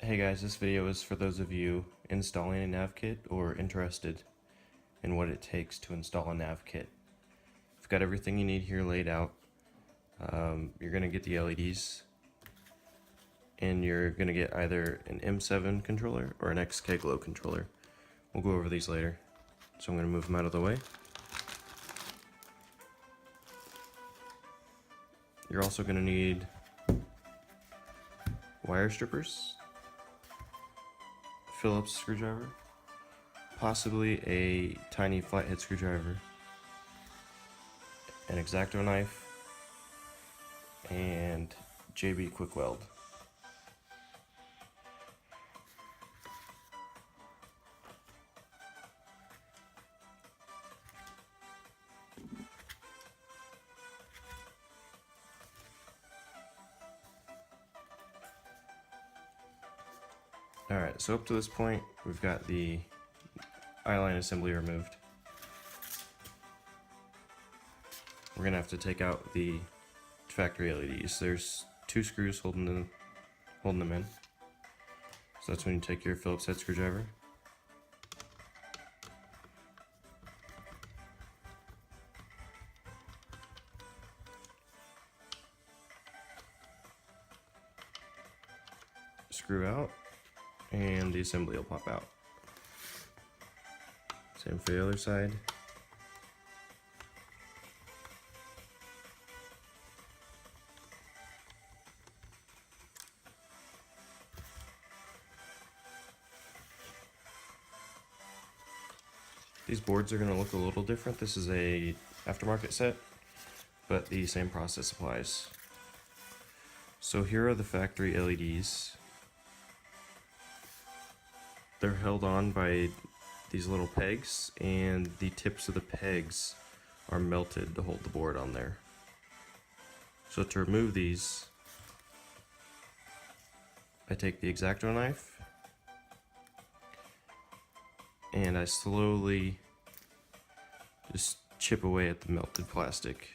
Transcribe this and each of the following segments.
Hey guys, this video is for those of you installing a NAV kit or interested in what it takes to install a NAV kit. I've got everything you need here laid out. You're going to get the LEDs, and you're going to get either an M7 controller or an XK Glow controller. We'll go over these later, so I'm going to move them out of the way. You're also going to need wire strippers, Phillips screwdriver, possibly a tiny flathead screwdriver, an X-Acto knife, and JB quick weld. Alright, so up to this point, we've got the eyeline assembly removed. We're gonna have to take out the factory LEDs. There's two screws holding them in. So that's when you take your Phillips head screwdriver. Screw out, and the assembly will pop out. Same for the other side. These boards are going to look a little different. This is a aftermarket set, but the same process applies. So here are the factory LEDs. They're held on by these little pegs, and the tips of the pegs are melted to hold the board on there. So to remove these, I take the X-Acto knife and I slowly just chip away at the melted plastic.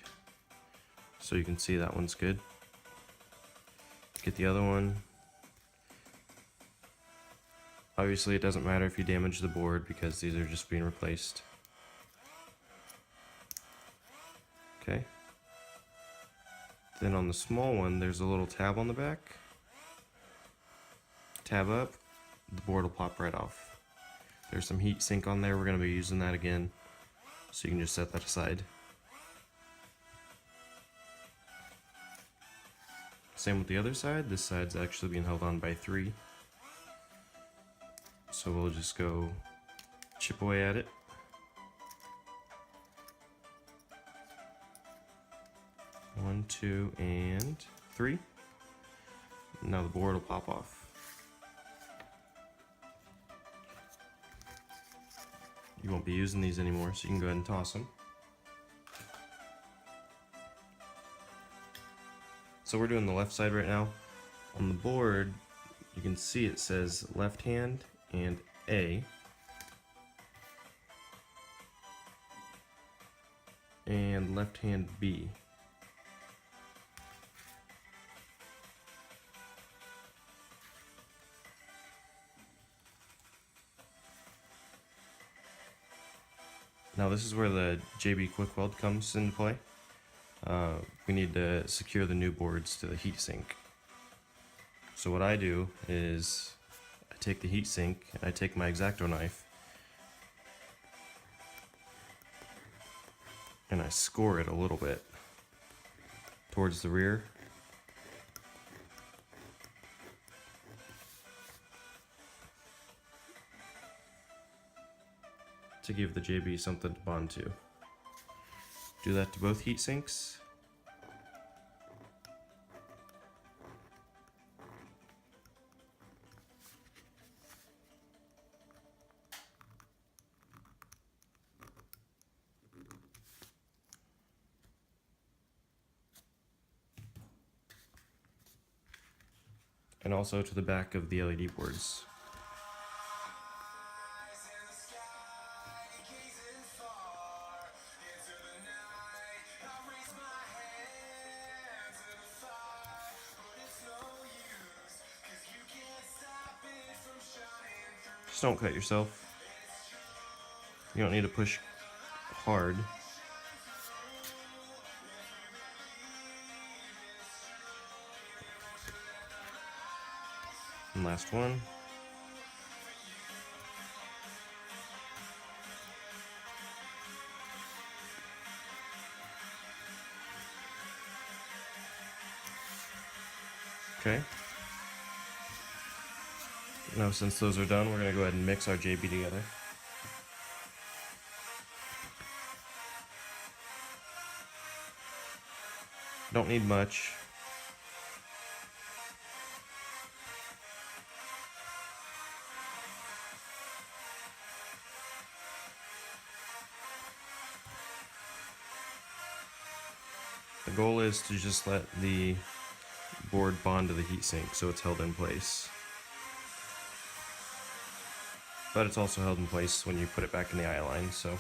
So you can see that one's good. Get the other one. Obviously it doesn't matter if you damage the board because these are just being replaced. Okay. Then on the small one, there's a little tab on the back. Tab up, the board will pop right off. There's some heat sink on there, we're going to be using that again, so you can just set that aside. Same with the other side. This side's actually being held on by 3. So we'll just go chip away at it. One, 2, and 3. Now the board will pop off. You won't be using these anymore, so you can go ahead and toss them. So we're doing the left side right now. On the board, you can see it says left hand and A, and left hand B. Now this is where the JB quick weld comes into play. We need to secure the new boards to the heatsink. So what I do is I take the heatsink and I take my X-Acto knife and I score it a little bit towards the rear. To give the JB something to bond to. Do that to both heat sinks. And also to the back of the LED boards. Just don't cut yourself. You don't need to push hard. And last one. Okay. Now since those are done, we're going to go ahead and mix our JB together. Don't need much. The goal is to just let the board bond to the heatsink so it's held in place. But it's also held in place when you put it back in the eyeline, so.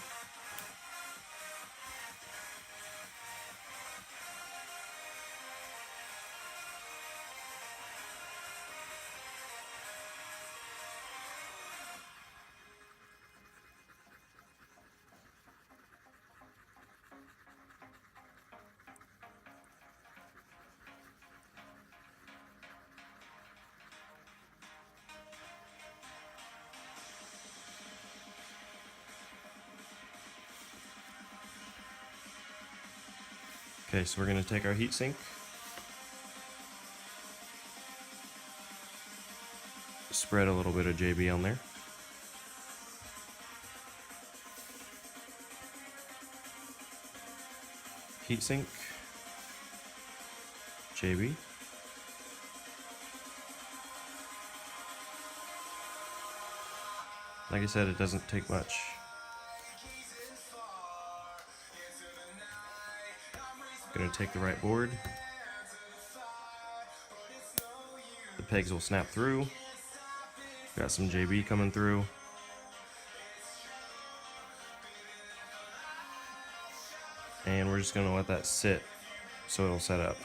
Okay, so we're going to take our heatsink, spread a little bit of JB on there. Heatsink, JB. Like I said, it doesn't take much. Gonna take the right board. The pegs will snap through. Got some JB coming through. And we're just gonna let that sit so it'll set up.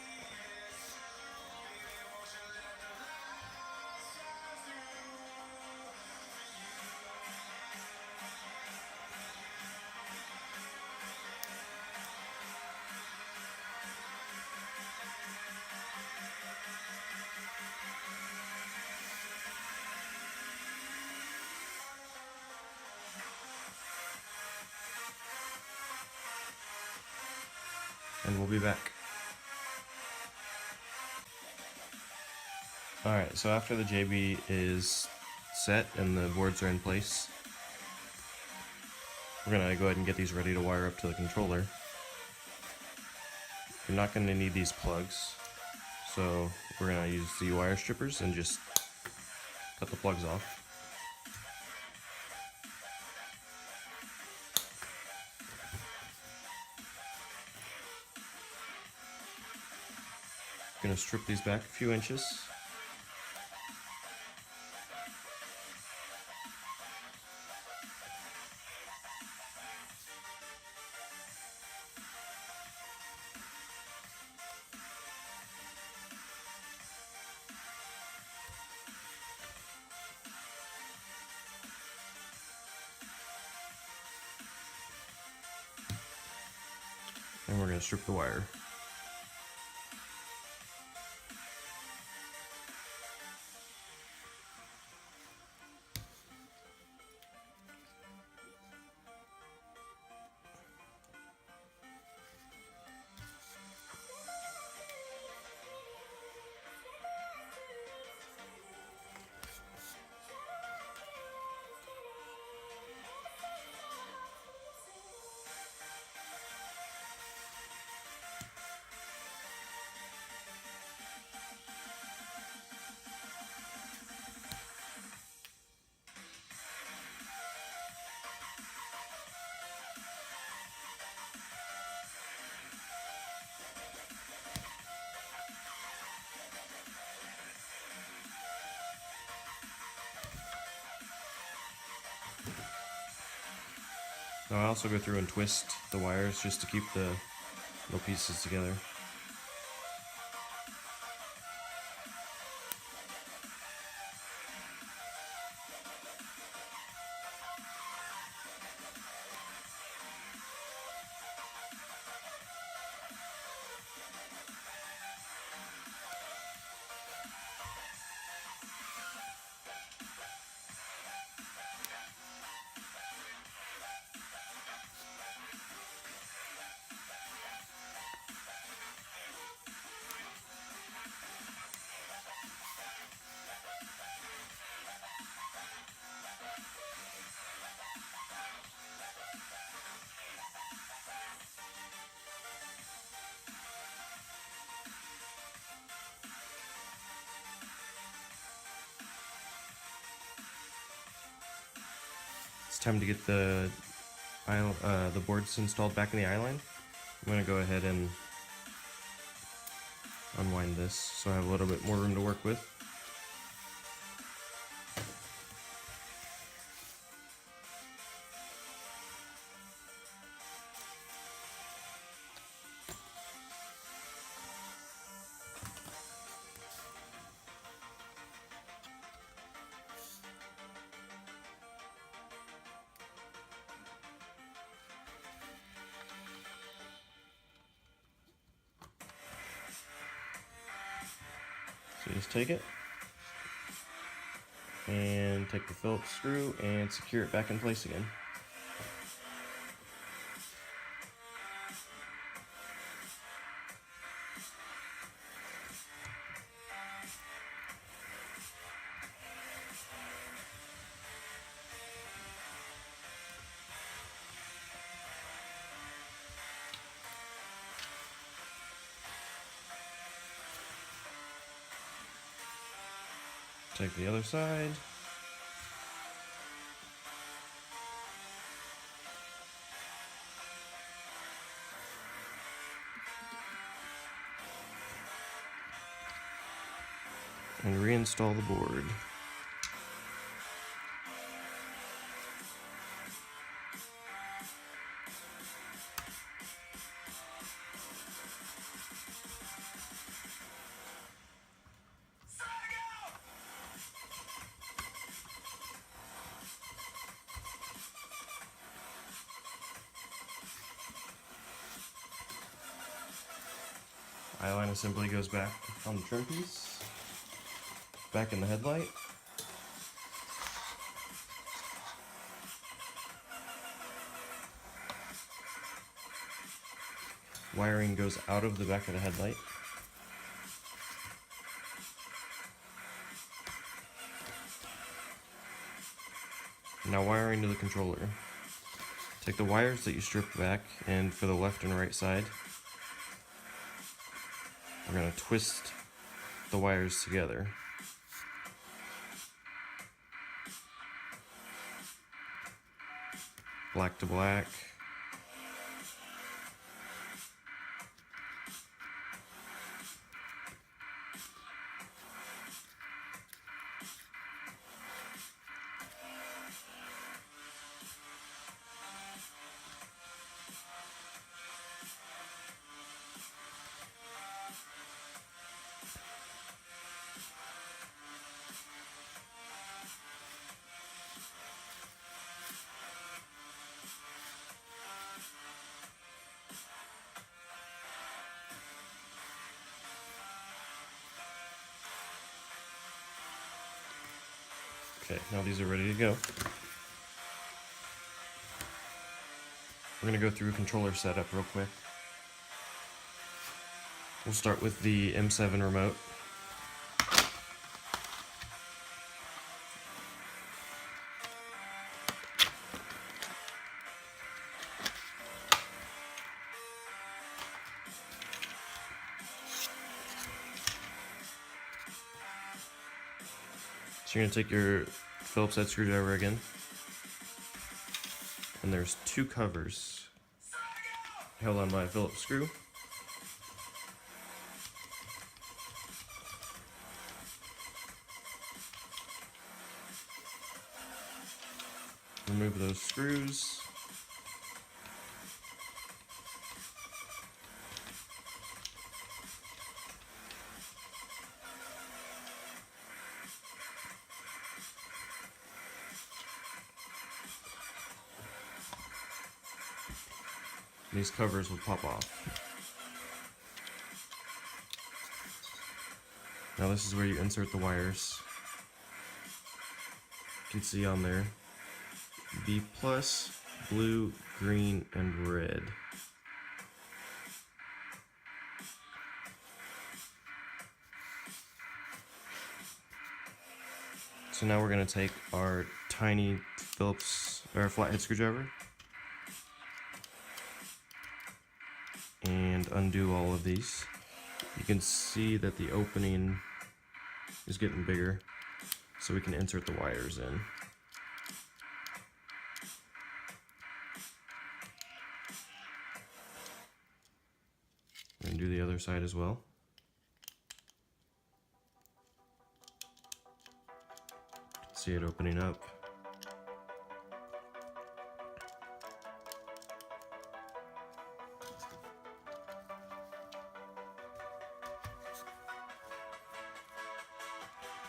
And we'll be back. Alright, so after the JB is set and the boards are in place, we're going to go ahead and get these ready to wire up to the controller. You're not going to need these plugs, so we're going to use the wire strippers and just cut the plugs off. Going to strip these back a few inches. And we're going to strip the wire. Now I also go through and twist the wires just to keep the little pieces together. time to get the boards installed back in the eyeline. I'm going to go ahead and unwind this so I have a little bit more room to work with. So you just take it and take the Phillips screw and secure it back in place again. Take the other side. And reinstall the board. Eyeline assembly goes back on the trim piece, back in the headlight. Wiring goes out of the back of the headlight. Now wiring to the controller. Take the wires that you stripped back, and for the left and right side, we're going to twist the wires together. Black to black. Okay, now these are ready to go. We're going to go through controller setup real quick. We'll start with the M7 remote. So you're going to take your Phillips head screwdriver again, and there's two covers held on by a Phillips screw. Remove those screws. These covers will pop off. Now this is where you insert the wires. You can see on there B+, blue, green, and red. So now we're going to take our tiny Phillips or flathead screwdriver and undo all of these. You can see that the opening is getting bigger, so we can insert the wires in. do the other side as well. See it opening up.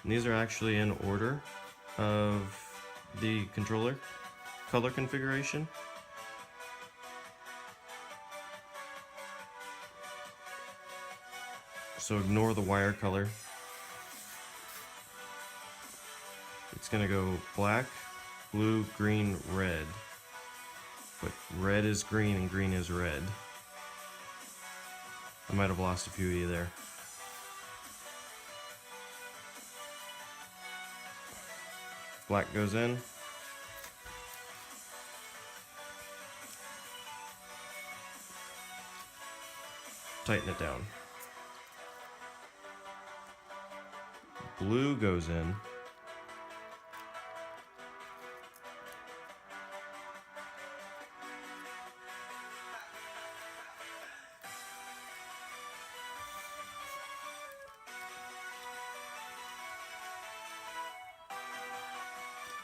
And these are actually in order of the controller color configuration. So ignore the wire color. It's gonna go black, blue, green, red. But red is green and green is red. I might have lost a few of you there. Black goes in. Tighten it down. Blue goes in.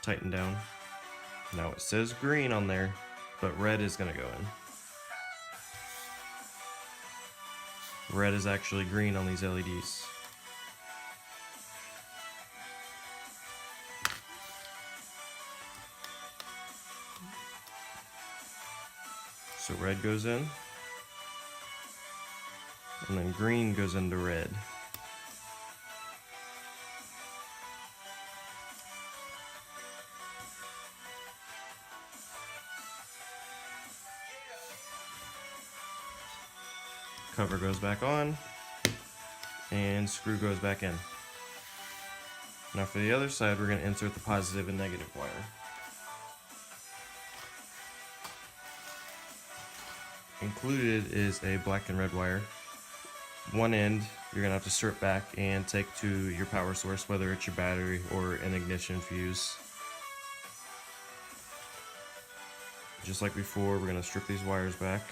Tighten down. Now it says green on there, but red is gonna go in. Red is actually green on these LEDs. So red goes in, and then green goes into red. Cover goes back on, and screw goes back in. Now for the other side, we're going to insert the positive and negative wire. Included is a black and red wire. One end you're going to have to strip back and take to your power source, whether it's your battery or an ignition fuse. Just like before, we're going to strip these wires back.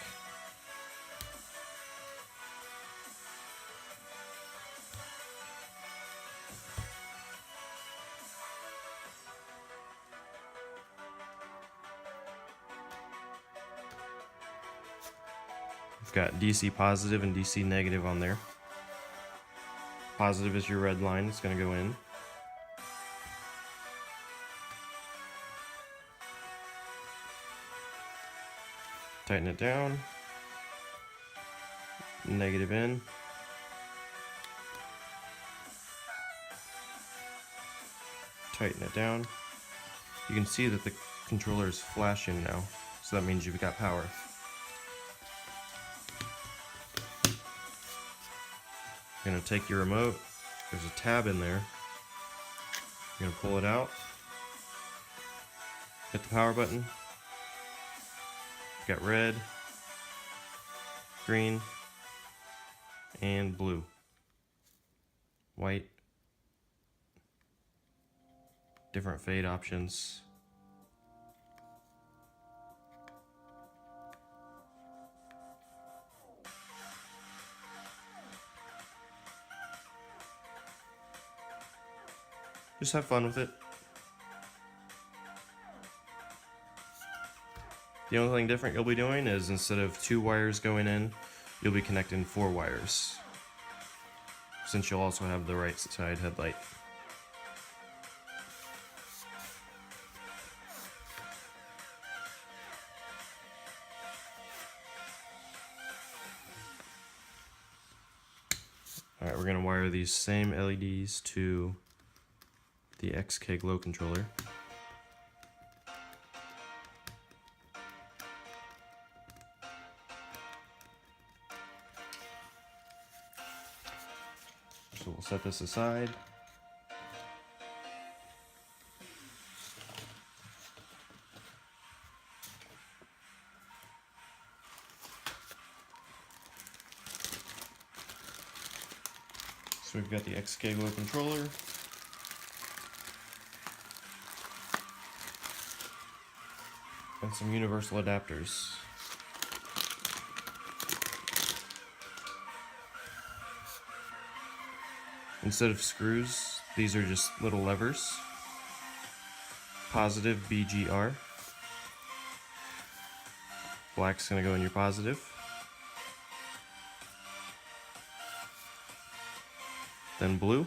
We've got DC positive and DC negative on there. Positive is your red line, it's going to go in. Tighten it down. Negative in. Tighten it down. You can see that the controller is flashing now, so that means you've got power. You're going to take your remote, there's a tab in there, you're going to pull it out, hit the power button, you've got red, green, and blue, white, different fade options. Just have fun with it. The only thing different you'll be doing is instead of 2 wires going in, you'll be connecting 4 wires, since you'll also have the right side headlight. Alright, we're going to wire these same LEDs to the XK Glow controller. So we'll set this aside. So we've got the XK Glow controller. And some universal adapters. Instead of screws, these are just little levers. Positive BGR. Black's gonna go in your positive. Then blue.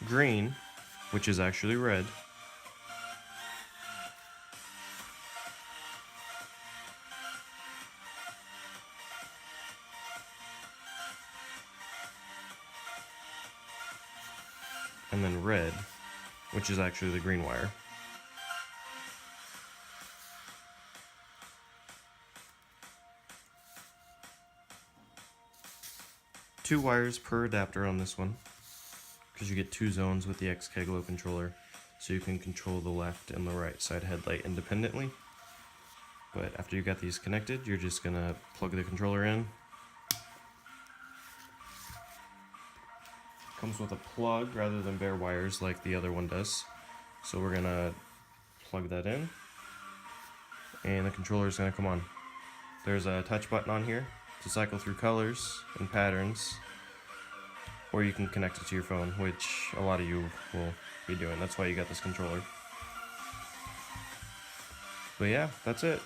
Green, which is actually red. And then red, which is actually the green wire. Two wires per adapter on this one, because you get two zones with the X-Keglo controller, so you can control the left and the right side headlight independently. But after you got these connected, you're just gonna plug the controller in. Comes with a plug rather than bare wires like the other one does. So we're gonna plug that in, and the controller is gonna come on. There's a touch button on here to cycle through colors and patterns, or you can connect it to your phone, which a lot of you will be doing. That's why you got this controller. But yeah, that's it.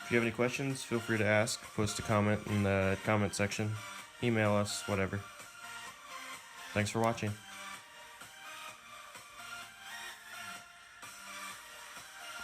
If you have any questions, feel free to ask. Post a comment in the comment section. Email us, whatever. Thanks for watching.